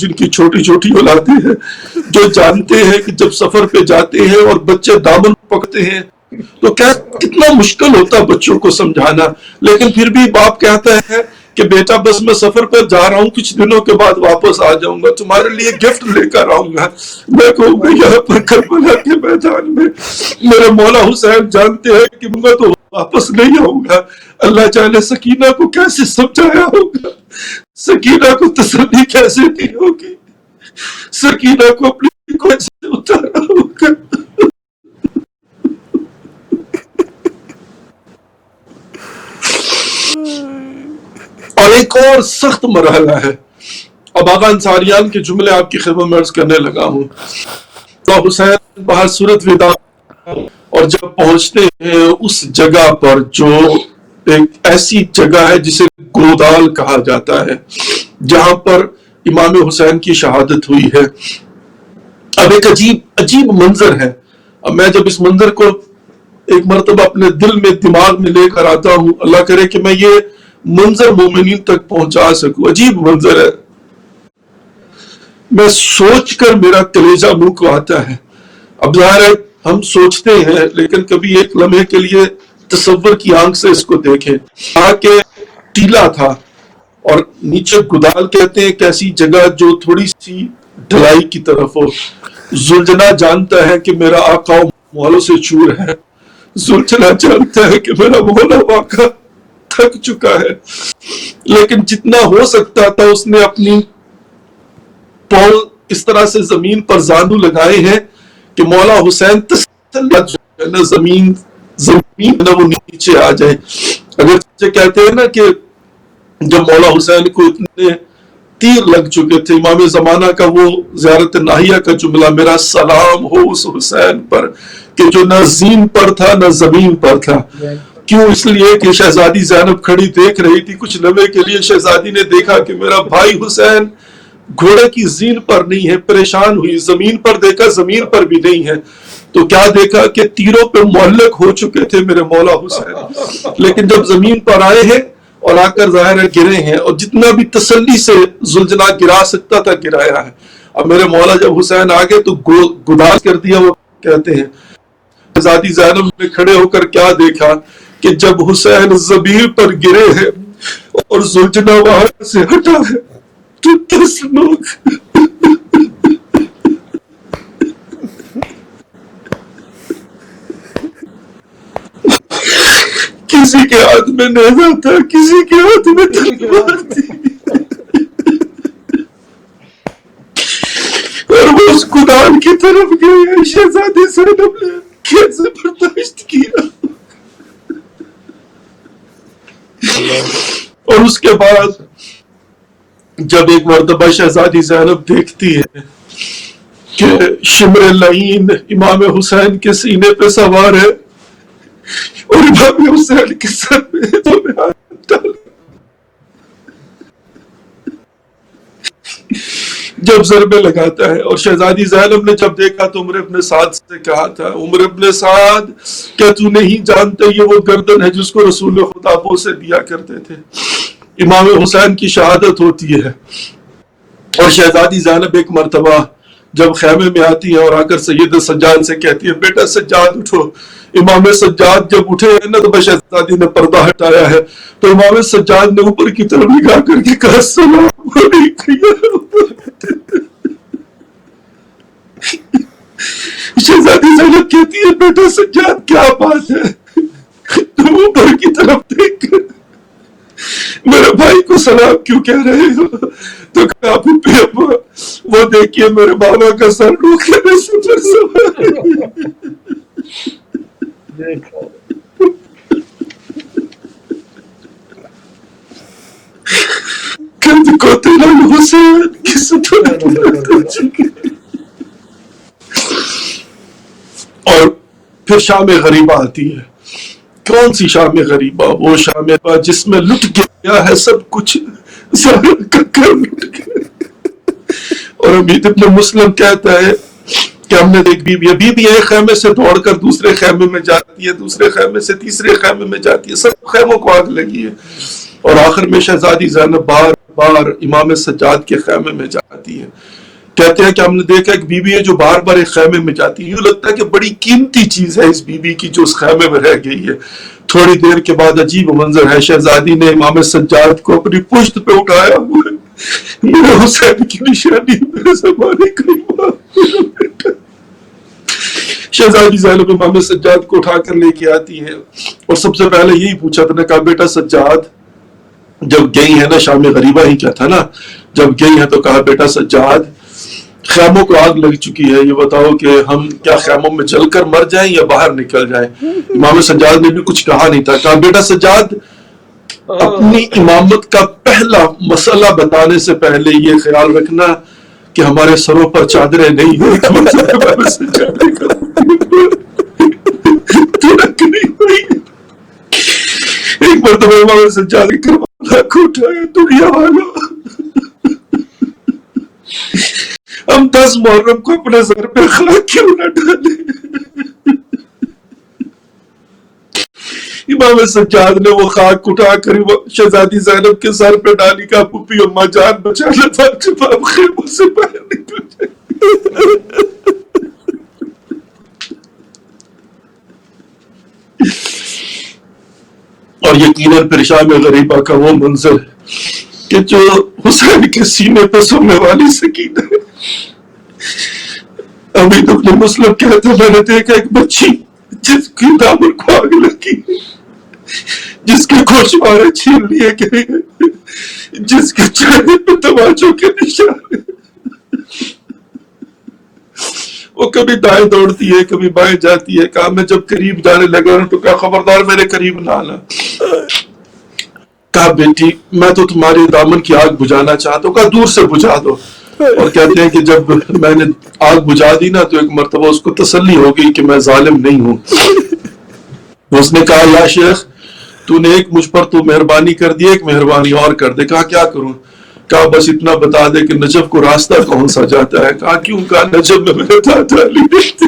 جن کی چھوٹی چھوٹی اولادیں ہیں، جو جانتے ہیں کہ جب سفر پہ جاتے ہیں اور بچے دامن پکڑتے ہیں تو کتنا مشکل ہوتا ہے بچوں کو سمجھانا، لیکن پھر بھی باپ کہتا ہے کہ بیٹا بس میں سفر پر جا رہا ہوں، کچھ دنوں کے بعد واپس آ جاؤں گا، تمہارے لیے گفٹ لے کر آؤں گا۔ میں کہوں گا یہاں پر کربلا کے میدان میں میرے مولا حسین جانتے ہیں کہ میں تو واپس نہیں آؤں گا۔ اللہ جانے سکینہ کو کیسے سمجھایا ہوگا، سکینہ کو تسلی کیسے دی ہوگی، سکینہ کو اپنی کوئی سے اتارا ہوگا۔ اور ایک اور سخت مرحلہ ہے، اب آقا انصاریان کے جملے آپ کی خدمت میں عرض کرنے لگا ہوں۔ تو حسین باہر صورت وداع اور جب پہنچتے ہیں اس جگہ پر جو ایک ایسی جگہ ہے جسے گودال کہا جاتا ہے، جہاں پر امام حسین کی شہادت ہوئی ہے۔ اب ایک عجیب منظر ہے۔ اب میں جب اس منظر کو ایک مرتبہ اپنے دل میں دماغ میں لے کر آتا ہوں، اللہ کرے کہ میں یہ منظر مومنین تک پہنچا سکوں۔ عجیب منظر ہے، میں سوچ کر میرا کلیجہ منہ کو آتا ہے۔ اب ظاہر ہے ہم سوچتے ہیں لیکن کبھی ایک لمحے کے لیے تصور کی آنکھ سے اس کو دیکھیں۔ آگے ٹیلا تھا اور نیچے گدال کہتے ہیں ایک ایسی جگہ جو تھوڑی سی ڈھلائی کی طرف ہو۔ زلجنا جانتا ہے کہ میرا آقا مولوں سے چور ہے، زلجنا جانتا ہے کہ میرا مولا واقعہ تھک چکا ہے، لیکن جتنا ہو سکتا تھا اس نے اپنی پاؤں اس طرح سے زمین پر زانو لگائے ہیں کہ مولا حسین زمین وہ نیچے آ جائے۔ اگر کہتے ہیں نا کہ جب مولا حسین کو اتنے تیر لگ چکے تھے، امام زمانہ کا وہ زیارت ناہیہ کا جملہ، میرا سلام ہو اس حسین پر کہ جو نہ زین پر تھا نہ زمین پر تھا۔ کیوں؟ اس لیے کہ شہزادی زینب کھڑی دیکھ رہی تھی، کچھ لمحے کے لیے شہزادی نے دیکھا کہ میرا بھائی حسین گھوڑے کی زین پر نہیں ہے، پریشان ہوئی، زمین پر دیکھا زمین پر بھی نہیں ہے، تو کیا دیکھا کہ تیروں پہ معلق ہو چکے تھے میرے مولا حسین، لیکن جب زمین پر آئے ہیں اور آ کر ظاہر ہے گرے ہیں، اور جتنا بھی تسلی سے زلجنا گرا سکتا تھا گرایا ہے۔ اب میرے مولا جب حسین آگے تو گداز کر دیا، وہ کہتے ہیں شہزادی زینب نے کھڑے ہو کر کیا دیکھا کہ جب حسین زمین پر گرے ہیں اور زلجنا وہاں سے ہٹا ہے تو 10 لوگ کسی کے ہاتھ میں نیزہ تھا، کسی کے ہاتھ میں تلوار تھی، اور وہ اس گدال کی طرف گئے۔ شہزادی زینب نے کیسے برداشت کیا؟ اور اس کے بعد جب ایک مرتبہ شہزادی زینب دیکھتی ہے کہ شمر لعین امام حسین کے سینے پہ سوار ہے اور امام حسین کے سر پہ تو میں ہاتھ ڈال، جب ضربے لگاتا ہے، اور شہزادی زینب نے جب دیکھا تو عمر ابن سعد سے کہا تھا، عمر ابن سعد کیا تو نہیں جانتا یہ وہ گردن ہے جس کو رسول خدا بوسے دیا کرتے تھے؟ امام حسین کی شہادت ہوتی ہے، اور شہزادی زینب ایک مرتبہ جب خیمے میں آتی ہے اور آ کر سید سجاد سے کہتی ہے بیٹا سجاد اٹھو۔ امام سجاد جب اٹھے ہیں نا تو شہزادی نے پردہ ہٹایا ہے، تو امام سجاد نے اوپر کی طرف نگاہ کر کے کہا السلام علیکم۔ شہزادی زینب کہتی ہے بیٹا سجاد کیا بات ہے؟ تم اوپر کی طرف دیکھ کر میرے بھائی کو سلام کیوں کہہ رہے ہو؟ تو کہا پھپھی ابا وہ دیکھیے میرے بابا کا سر روکے میں سفر سوار کند کو تیرا حسین کس اور پھر شام غریبہ آتی ہے۔ کون سی شام غریبہ؟ وہ شام جس میں لٹ گیا ہے سب کچھ، لٹ گیا۔ اور امید ابن مسلم کہتا ہے کہ ہم نے ایک بیوی ایک خیمے سے دوڑ کر دوسرے خیمے میں جاتی ہے، دوسرے خیمے سے تیسرے خیمے میں جاتی ہے، سب خیموں کو آگ لگی ہے، اور آخر میں شہزادی زینب بار بار امام سجاد کے خیمے میں جاتی ہے. کہتے ہیں کہ ہم نے دیکھا ایک بی بی ہے جو بار بار ایک خیمے میں جاتی ہے، یوں لگتا ہے کہ بڑی قیمتی چیز ہے اس بی بی کی جو اس خیمے میں رہ گئی ہے. تھوڑی دیر کے بعد عجیب منظر ہے، شہزادی نے امام سجاد کو اپنی پشت پہ اٹھایا ہوا ہے. میرے حسین کی نشانی، میرے زمانے کا امام. شہزادی زینب امام سجاد کو اٹھا کر لے کے آتی ہے اور سب سے پہلے یہی پوچھا تھا، نے کہا بیٹا سجاد جب گئی ہے نا شام غریبہ ہی کیا تھا نا، جب گئی ہے تو کہا بیٹا سجاد خیموں کو آگ لگ چکی ہے، یہ بتاؤ کہ ہم کیا خیموں میں جل کر مر جائیں یا باہر نکل جائیں. امام سجاد نے بھی کچھ کہا نہیں تھا. کہا بیٹا سجاد اپنی امامت کا پہلا مسئلہ بتانے سے پہلے یہ خیال رکھنا کہ ہمارے سروں پر چادریں نہیں ہوئی. ایک مرتبہ امام سجاد نے کربلا کو اٹھایا، دنیا والوں ہم 10 محرم کو اپنے سر پہ خاک کیوں نہ ڈالیں. امام سجاد نے وہ خاک اٹھا کر شہزادی زینب کے سر پہ ڈالی. کا پھوپھی اماں جان بچا لتا جب آپ خیموں سے باہر نکل جائیں. اور یقیناً پھر شام غریبہ کا وہ منظر کہ جو حسین کے سینے پہ سونے والی سکینہ ہے. امین ابن مسلم کہتے میں نے دیکھا ایک بچی جس کی دامن کو آگ لگی، جس کے گوشوارے چھین لیے گئے، جس کے چہرے پہ تماچوں کے نشان. وہ کبھی دائیں دوڑتی ہے کبھی بائیں جاتی ہے. کہا میں جب قریب جانے لگا تو کہا خبردار میرے قریب نہ آنا. کہا بیٹی میں تو تمہاری دامن کی آگ بجھانا چاہتا ہوں. کہا دور سے بجھا دو. اور کہتے ہیں کہ جب میں نے آگ بجھا دی نا تو ایک مرتبہ اس کو تسلی ہو گئی کہ میں ظالم نہیں ہوں. اس نے کہا یا شیخ تو نے ایک مجھ پر تو مہربانی کر دی، ایک مہربانی اور کر دے. کہا کیا کروں؟ کہا بس اتنا بتا دے کہ نجف کو راستہ کون سا جاتا ہے. کہا کیوں؟ کہا نجف میں میرے دادا علی رہتے،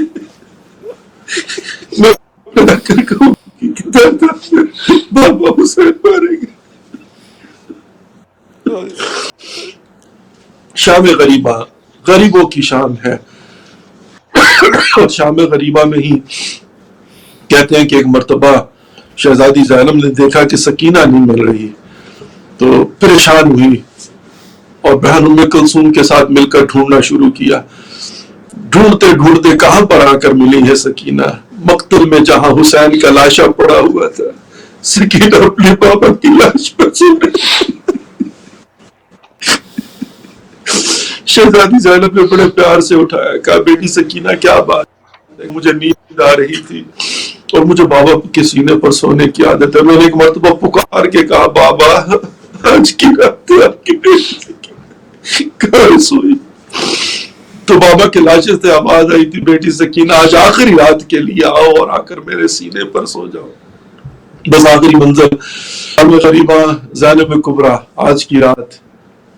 میں بنا کر کہوں کہ دادا بابا حسین مارے گے. شام غریبہ غریبوں کی شام ہے. اور شام غریبہ میں ہی کہتے ہیں کہ ایک مرتبہ شہزادی زینب نے دیکھا کہ سکینہ نہیں مل رہی تو پریشان ہوئی اور بہن ام کلثوم کے ساتھ مل کر ڈھونڈنا شروع کیا. ڈھونڈتے ڈھونڈتے کہاں پر آ کر ملی ہے سکینہ؟ مقتل میں جہاں حسین کا لاشا پڑا ہوا تھا. سکینہ اپنے بابا کی لاش پر سو رہی. شہزادی زینب نے بڑے پیار سے اٹھایا. کہا بیٹی سکینہ کیا بات ہے؟ مجھے نیند آ رہی تھی اور مجھے بابا کے سینے پر سونے کی عادت ہے. میں نے ایک مرتبہ پکار کے کہا بابا آج کی رات آپ کی بیٹی کہاں سوئی؟ تو بابا کے لاشے سے آواز آئی تھی بیٹی سکینہ آج آخری رات کے لیے آؤ اور آ کر میرے سینے پر سو جاؤ. بس آخری منظر شام غریبہ زینب کبریٰ آج کی رات.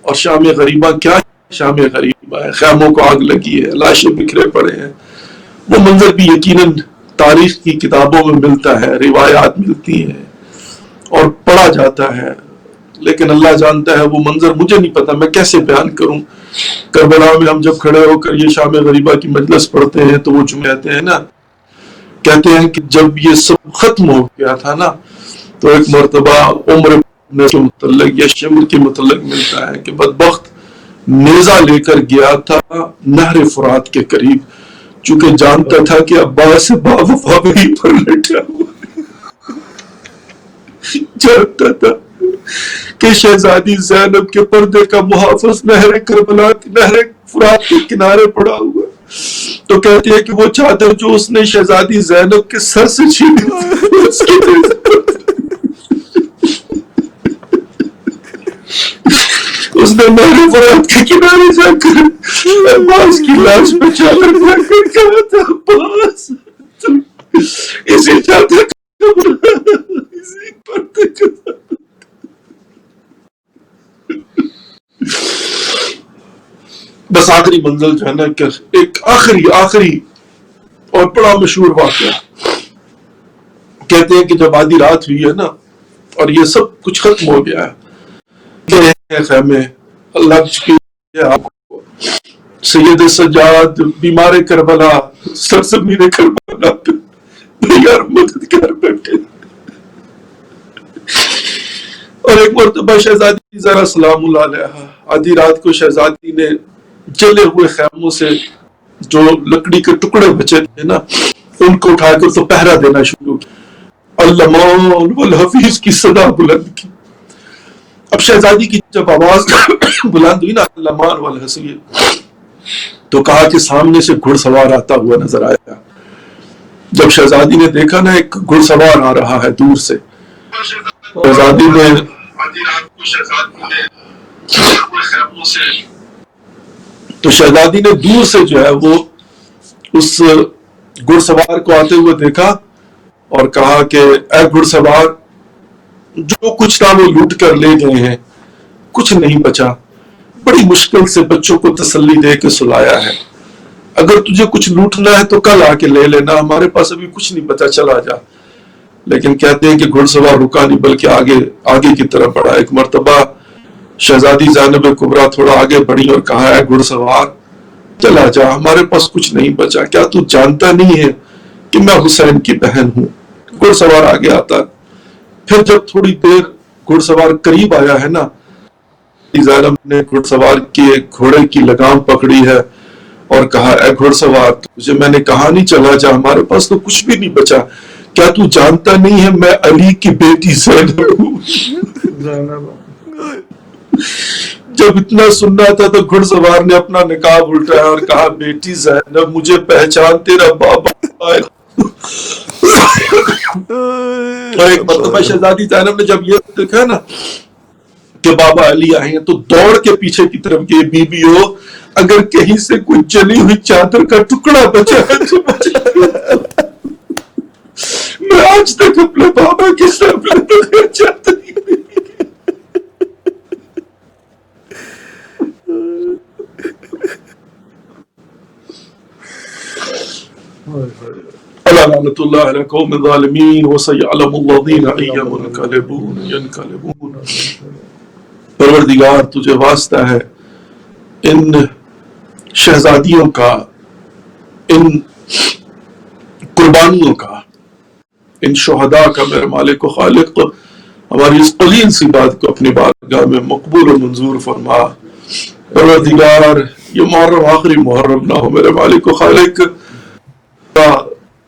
اور شام غریبہ کیا شام غریبہ ہے، خیموں کو آگ لگی ہے، لاشیں بکھرے پڑے ہیں. وہ منظر بھی یقیناً تاریخ کی کتابوں میں ملتا ہے، روایات ملتی ہیں اور پڑھا جاتا ہے، لیکن اللہ جانتا ہے وہ منظر مجھے نہیں پتا میں کیسے بیان کروں. کربلا میں ہم جب کھڑے ہو کر یہ شام غریبہ کی مجلس پڑھتے ہیں تو وہ جملے آتے ہیں نا، کہتے ہیں کہ جب یہ سب ختم ہو گیا تھا نا تو ایک مرتبہ عمر کے متعلق یا شمر کے متعلق ملتا ہے کہ بدبخت نیزہ لے کر گیا تھا نہر فرات کے قریب، چونکہ جانتا تھا کہ عباس باوفا وہیں پر لٹا ہوا، جانتا تھا کہ شہزادی زینب کے پردے کا محافظ نہر کربلا نہر فرات کے کنارے پڑا ہوا. تو کہتے ہیں کہ وہ چادر جو اس نے شہزادی زینب کے سر سے چھینی اس نے نہر فرات کے کنارے جا کر عباس کی لاش پہ چادر پھینک کر کہا تھا عباس اسی چادر اسی پردے کا بس آخری منزل جو ہے نا کہ ایک آخری اور بڑا مشہور واقعہ. کہتے ہیں کہ جب آدھی رات ہوئی ہے نا اور یہ سب کچھ ختم ہو گیا ہے خیمے اللہ کی آپ کو سید سجاد بیمار کربلا سرزمین کربلا پہ یار مدد کر بیٹھے. اور ایک مرتبہ شہزادی زہرا سلام اللہ علیہا آدھی رات کو شہزادی نے جلے ہوئے خیموں سے جو لکڑی کے ٹکڑے بچے تھے نا ان کو اٹھا کر تو پہرا دینا شروع کیا. اللمان والحفیظ کی صدا بلند کی. اب شہزادی کی جب آواز بلند ہوئی نا اللمان والحفیظ تو کہا کہ سامنے سے گھڑ سوار آتا ہوا نظر آیا. جب شہزادی نے دیکھا نا ایک گھڑ سوار آ رہا ہے دور سے شہزادی نے دور سے جو ہے وہ اس گھڑ سوار کو آتے ہوئے دیکھا اور کہا کہ اے گھڑ سوار جو کچھ تھا وہ لوٹ کر لے گئے ہیں کچھ نہیں بچا. بڑی مشکل سے بچوں کو تسلی دے کے سلایا ہے. اگر تجھے کچھ لوٹنا ہے تو کل آ کے لے لینا ہمارے پاس ابھی کچھ نہیں بچا چلا جا. لیکن کہتے ہیں کہ گھڑ سوار رکا نہیں بلکہ آگے کی طرف بڑھا. ایک مرتبہ شہزادی زینب کبریٰ تھوڑا آگے بڑھی اور کہا ہے گھڑ سوار چلا جا ہمارے پاس کچھ نہیں بچا. کیا تو جانتا نہیں ہے کہ میں حسین کی بہن ہوں. گھڑ سوار آگے آتا. پھر جب تھوڑی دیر گھڑ سوار قریب آیا ہے نا زینب نے گھڑ سوار کی ایک گھوڑے کی لگام پکڑی ہے اور کہا اے گھڑ سوار تجھے میں نے کہا نہیں چلا جا ہمارے پاس تو کچھ بھی نہیں بچا. کیا تو جانتا نہیں ہے میں علی کی بیٹی زینب ہوں. جب اتنا سننا تھا تو گھڑ سوار نے اپنا نقاب الٹایا اور کہا بیٹی زینب مجھے پہچان تیرا بابا آئے. اور ایک مرتبہ شہزادی زینب نے جب یہ دیکھا نا کہ بابا علی آئے ہیں تو دوڑ کے پیچھے کی طرف گئے. بی بی ہو اگر کہیں سے کوئی جلی ہوئی چادر کا ٹکڑا بچا ہے تو بچا. میں آج تک اپنے بابا کے سامنے چادر لعنت اللہ علی قوم الظالمین وسیعلم الذین ینقلبون. پروردگار تجھے واسطہ ہے ان شہزادیوں کا ان قربانیوں کا ان شہداء کا میرے مالک و خالق ہماری اس قلیل سی بات کو اپنی بارگاہ میں مقبول و منظور فرما. پروردگار یہ محرم آخری محرم نہ ہو میرے مالک و خالق.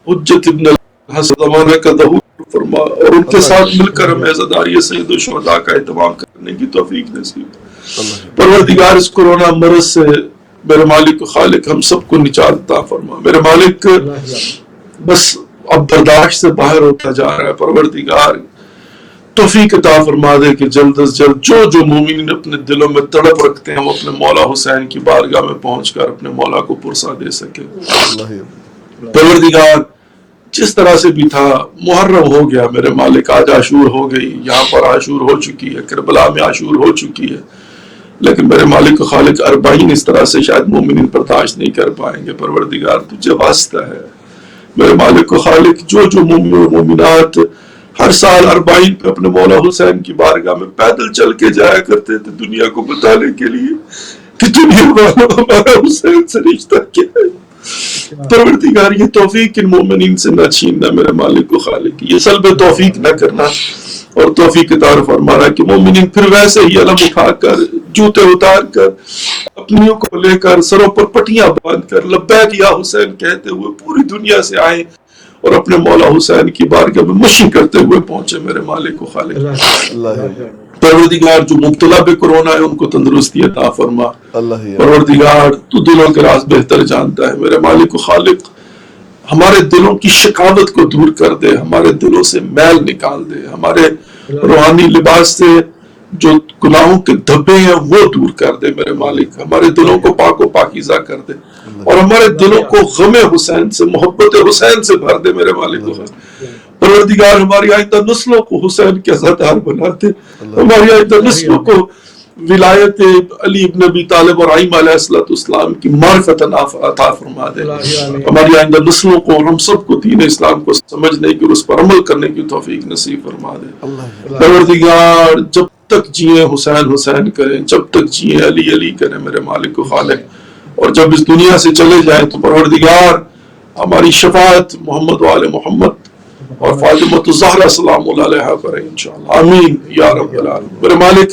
حجت ابن الحسن زمانہ کا ظہور فرما اور ان کے ساتھ مل کر ہمیں عزاداری سید الشہداء کا اہتمام کرنے کی توفیق نصیب. پروردگار اس کورونا مرض سے میرے مالک و خالق ہم سب کو نجات عطا فرما. میرے مالک بس اب برداشت سے باہر ہوتا جا رہا ہے. پروردگار توفیق عطا فرما دے کہ جلد از جلد جو مومنین اپنے دلوں میں تڑپ رکھتے ہیں وہ اپنے مولا حسین کی بارگاہ میں پہنچ کر اپنے مولا کو پرسا دے سکے. پروردگار جس طرح سے بھی تھا محرم ہو گیا میرے مالک. آج عاشور ہو گئی یہاں پر عاشور ہو چکی ہے کربلا میں عاشور ہو چکی ہے لیکن میرے مالک و خالق 40 اس طرح سے شاید مومنین برداشت نہیں کر پائیں گے. پروردگار تجھے واسطہ ہے میرے مالک و خالق جو مومن و مومنات ہر سال 40 پہ اپنے مولا حسین کی بارگاہ میں پیدل چل کے جایا کرتے تھے دنیا کو بتانے کے لیے کہ دنیا والوں ہمارا حسین سے رشتہ کیا ہے. پروردگار یہ توفیق ان مومنین سے نہ چھیننا میرے مالک و خالق. یہ سلب توفیق نہ کرنا اور توفیق عطا فرمانا کہ مومنین پھر ویسے ہی علم اٹھا کر جوتے اتار کر اپنیوں کو لے کر سروں پر پٹیاں باندھ کر لبیک یا حسین کہتے ہوئے پوری دنیا سے آئے اور اپنے مولا حسین کی بارگاہ میں مشی کرتے ہوئے پہنچے میرے مالک و خالق. پروردگار جو مبتلا بے کورونا ہے ان کو تندرستی عطا فرما. پروردگار تو دلوں کے راز بہتر جانتا ہے میرے مالک و خالق. ہمارے دلوں کی شقاوت کو دور کر دے ہمارے دلوں سے میل نکال دے ہمارے روحانی لباس سے جو گناہوں کے دھبے ہیں وہ دور کر دے میرے مالک. ہمارے دلوں کو پاک و پاکیزہ کر دے اور ہمارے دلوں کو غم حسین سے محبت حسین سے بھر دے میرے مالک و خالق. پروردگار ہماری آئندہ نسلوں کو حسین کے عزادار بنا دے. ہماری آئندہ نسلوں کو ولایت علی ابن ابی طالب اور ابراہیم علیہ السلام کی معرفت عطا فرما دے. ہماری آئندہ نسلوں کو اور ہم سب کو دین اسلام کو سمجھنے کی اور اس پر عمل کرنے کی توفیق نصیب فرما دے. پروردگار جب تک جیے حسین حسین کریں، جب تک جیے علی علی کریں میرے مالک و خالق، اور جب اس دنیا سے چلے جائیں تو پروردگار ہماری شفاعت محمد وآل محمد اور فاطمۃ الزہرا سلام اللہ علیہا کریں انشاءاللہ، آمین یا رب العالمین۔ میرے مالک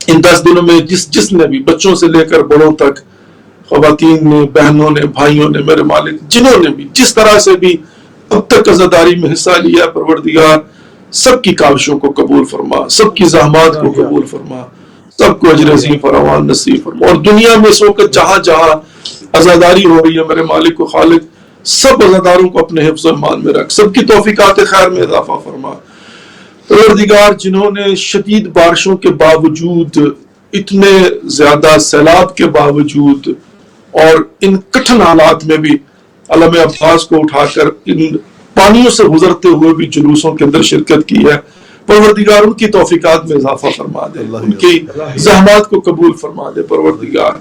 ان 10 دنوں میں جس نے بھی، بچوں سے لے کر بڑوں تک، خواتین نے، بہنوں نے، بھائیوں نے، میرے مالک جنہوں نے بھی جس طرح سے بھی اب تک عزاداری میں حصہ لیا، پروردگار سب کی کاوشوں کو قبول فرما، سب کی زحمات کو قبول فرما، سب کو اجر عظیم فراوان نصیب فرما، اور دنیا میں اس وقت جہاں جہاں عزاداری ہو رہی ہے میرے مالک و خالق، سب عزاداروں کو اپنے حفظ و ایمان میں رکھ، سب کی توفیقات خیر میں اضافہ فرما۔ پروردگار جنہوں نے شدید بارشوں کے باوجود، اتنے زیادہ سیلاب کے باوجود، اور ان کٹھن حالات میں بھی علم عباس کو اٹھا کر ان پانیوں سے گزرتے ہوئے بھی جلوسوں کے اندر شرکت کی ہے، پروردگار ان کی توفیقات میں اضافہ فرما دے، ان کی زحمات کو قبول فرما دے پروردگار،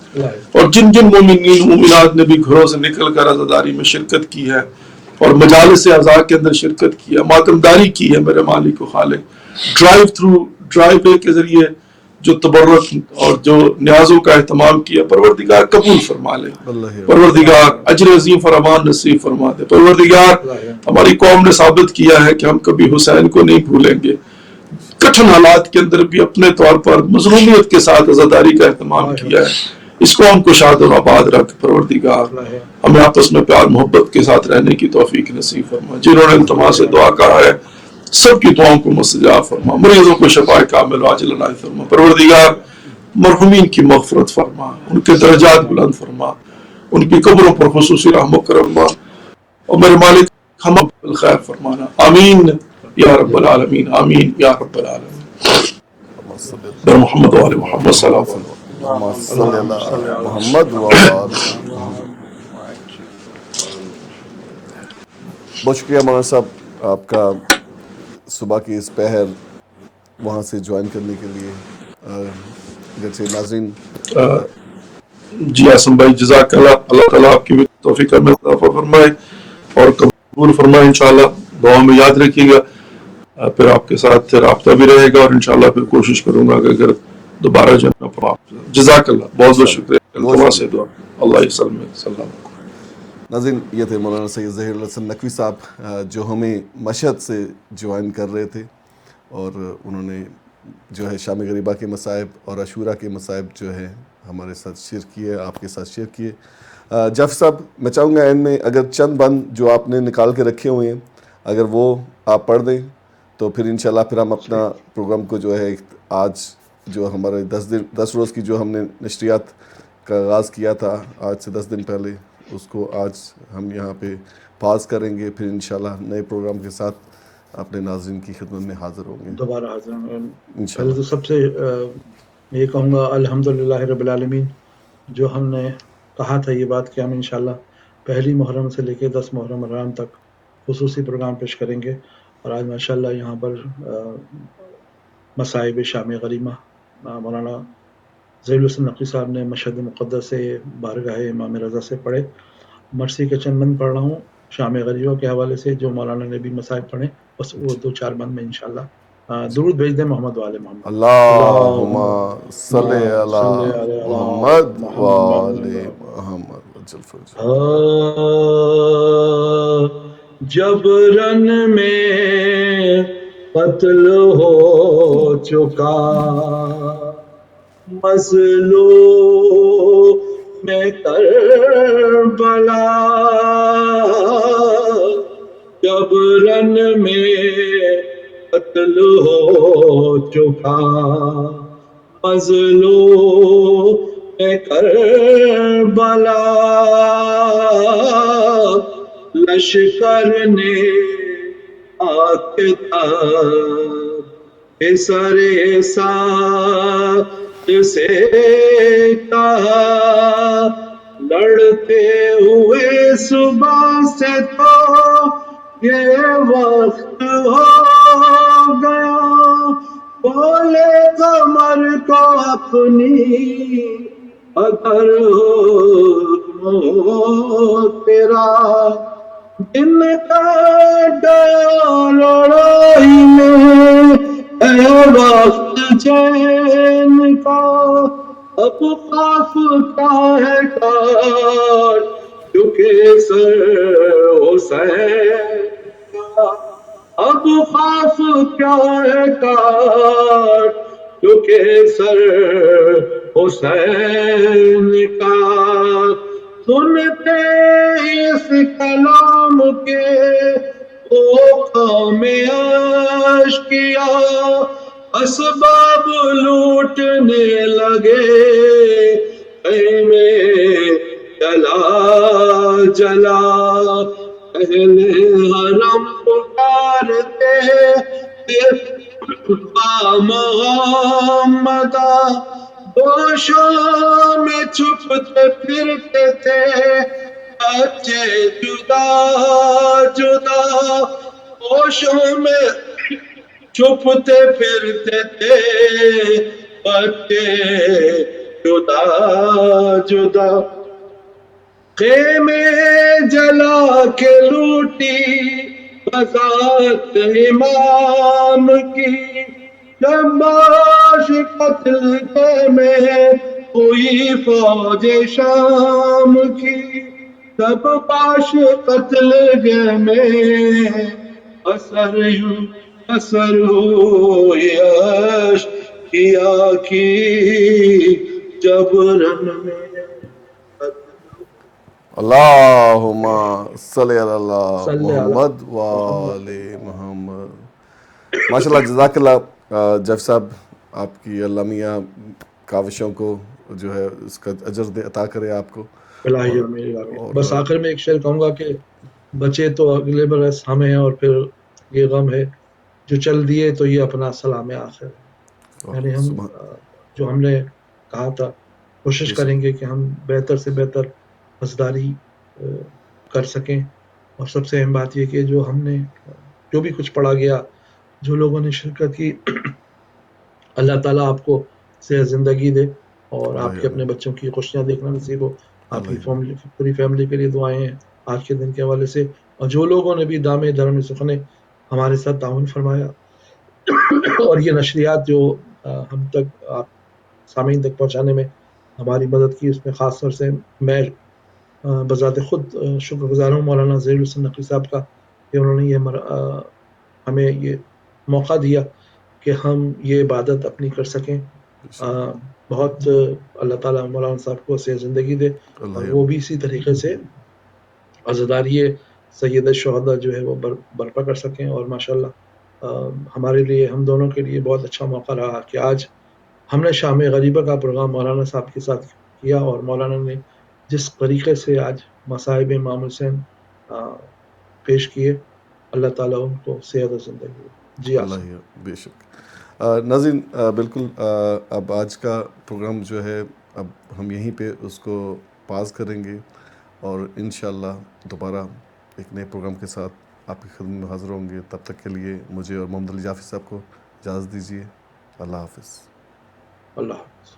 اور جن جن مومنین مومنات نے بھی گھروں سے نکل کر عزاداری میں شرکت کی ہے اور مجالس عزا کے اندر شرکت کی ہے، ماتمداری کی ہے میرے مالک و خالق، ڈرائیو وے کے ذریعے جو تبرک اور جو نیازوں کا اہتمام کیا، پروردگار قبول فرما لے، پروردگار اجر عظیم فراوان نصیب فرما دے، پروردگار ہماری قوم نے ثابت کیا ہے کہ ہم کبھی حسین کو نہیں بھولیں گے، کٹھن حالات کے اندر بھی اپنے طور پر مظلومیت کے ساتھ عزاداری کا اہتمام کیا ہے۔ اس قوم کو شاد و آباد رکھ پروردگار، ہمیں آپس میں پیار محبت کے ساتھ رہنے کی توفیق نصیب فرما، جنہوں نے التماس سے دعا کہا ہے سب کی دعاؤں کو مستجاب فرما، مریضوں کو شفا کامل عاجل عنایت فرما، پروردگار مرحومین کی مغفرت فرما، ان کے درجات بلند فرما، ان کی قبروں پر خصوصی رحم و کرم فرما، اور میرے مالک ہم بالخیر فرمانا، آمین یا رب العالمین، آمین یا رب العالمین۔ محمد وآل محمد صلی اللہ علیہ وسلم۔ محمد بہت شکریہ مولانا صاحب آپ کا صبح کی اس پہر وہاں سے جوائن کرنے کے لیے۔ جیسے ناظرین، جی آسم بھائی جزاک اللہ، اللہ تعالیٰ آپ کی بھی توفیق میں اضافہ فرمائے اور قبول فرمائے انشاءاللہ، دعا میں یاد رکھیے گا، پھر آپ کے ساتھ رابطہ بھی رہے گا، اور انشاءاللہ پھر کوشش کروں گا کہ اگر دوبارہ جانا پڑا۔ جزاک اللہ، بہت بہت شکریہ، اللہ سلام۔ ناظرین، یہ تھے مولانا سید ظہیر الحسن نقوی صاحب جو ہمیں مشہد سے جوائن کر رہے تھے، اور انہوں نے جو ہے شام غریبہ کے مصائب اور عاشورہ کے مصائب جو ہے ہمارے ساتھ شیئر کیے، آپ کے ساتھ شیئر کیے۔ جعفر صاحب، میں چاہوں گا اینڈ میں اگر چند بند جو آپ نے نکال کے رکھے ہوئے ہیں اگر وہ آپ پڑھ دیں تو پھر انشاءاللہ پھر ہم اپنا پروگرام کو جو ہے آج جو ہمارے 10 روز کی جو ہم نے نشریات کا آغاز کیا تھا آج سے 10 دن پہلے، اس کو آج ہم یہاں پہ پاز کریں گے، پھر انشاءاللہ نئے پروگرام کے ساتھ اپنے ناظرین کی خدمت میں حاضر ہوں گے، دوبارہ حاضر ہوں گے۔ پہلے تو سب سے یہ کہوں گا الحمدللہ رب العالمین، جو ہم نے کہا تھا یہ بات کہ ہم انشاءاللہ پہلی محرم سے لے کے 10 محرم رمضان تک خصوصی پروگرام پیش کریں گے، اور آج ماشاءاللہ یہاں پر مصائب شام غریمہ مولانا ظہیر الحسن نقوی صاحب نے مشہد مقدس سے بارگاہ امام رضا سے پڑھے۔ مرسی کے چند بند پڑھ رہا ہوں شام غریبہ کے حوالے سے، جو مولانا نے بھی مصائب پڑھے، بس وہ 2-4 بند میں انشاءاللہ درود بھیج دیں محمد وآل محمد۔ اللہم صلی علی محمد وآل محمد۔ جب رن میں قتل ہو چکا مظلوم میں کربلا، جب رن میں قتل ہو چکا مظلوم میں کربلا، لشکر نے آکتاب سر ساتھ سے کہا، لڑتے ہوئے صبح سے تو یہ وقت ہو گیا، بولے قمر کو اپنی اگر ہو تیرا، دن کا ڈالڑائی میں اے وقت چین کا اب خوف کا ہے کار کیونکہ سر حسین کا اب خوف کیا ہے کار کیونکہ سر حسین کا سنتے اس کلام کے او قوم اشقیا اسباب لوٹنے لگے خیمے جلا جلا اہل حرم پکارتے با محمدہ گوشوں میں چھپتے پھرتے تھے بچے جدا جدا گوشوں میں چھپتے پھرتے تھے بچے جدا جدا خیمے جلا کے لوٹی بذات امام کی جب قتل کے میں ہوئی فوج شام کی تب باش قتل کے میں اثر ہوئی اشقیا کی جب رن میں اللہم صلی اللہ صلی علی محمد وآل محمد. ماشاء اللہ, جزاک اللہ جیف صاحب, آپ کی علمیہ کاوشوں کو جو ہے اس کا اجر عطا کرے آپ کو. بس آخر میں ایک شعر کہوں گا کہ بچے تو اگلے برس ہمیں ہیں اور پھر یہ غم ہے جو چل دیے تو یہ اپنا سلام آخر ہے. یعنی ہم جو ہم نے کہا تھا کوشش کریں گے کہ ہم بہتر سے بہتر حسداری کر سکیں, اور سب سے اہم بات یہ کہ جو ہم نے جو بھی کچھ پڑھا گیا, جو لوگوں نے شرکت کی, اللہ تعالیٰ آپ کو صحت زندگی دے اور آپ کے اپنے بچوں کی خوشیاں دیکھنا نصیب ہو. آپ کی پوری فیملی کے لیے دعائیں ہیں آج کے دن کے حوالے سے, اور جو لوگوں نے بھی دام دھرم سخنے ہمارے ساتھ تعاون فرمایا, اور یہ نشریات جو ہم تک آپ سامعین تک پہنچانے میں ہماری مدد کی, اس میں خاص طور سے میں بذات خود شکر گزار ہوں مولانا ظہیر الحسن نقوی صاحب کا کہ انہوں نے یہ ہمیں یہ موقع دیا کہ ہم یہ عبادت اپنی کر سکیں. بہت اللہ تعالیٰ مولانا صاحب کو صحت زندگی دے, اور وہ بھی اسی طریقے سے عزاداری سید الشہداء جو ہے وہ برپا کر سکیں. اور ماشاءاللہ ہمارے لیے, ہم دونوں کے لیے بہت اچھا موقع رہا کہ آج ہم نے شام غریبہ کا پروگرام مولانا صاحب کے ساتھ کیا, اور مولانا نے جس طریقے سے آج مصائب امام حسین پیش کیے, اللہ تعالیٰ ان کو صحت و زندگی. جی اللہ بے شک. ناظرین, بالکل اب آج کا پروگرام جو ہے اب ہم یہیں پہ اس کو پاز کریں گے, اور انشاءاللہ دوبارہ ایک نئے پروگرام کے ساتھ آپ کی خدمت میں حاضر ہوں گے. تب تک کے لیے مجھے اور محمد علی جعفری صاحب کو اجازت دیجیے. اللہ حافظ. اللہ حافظ.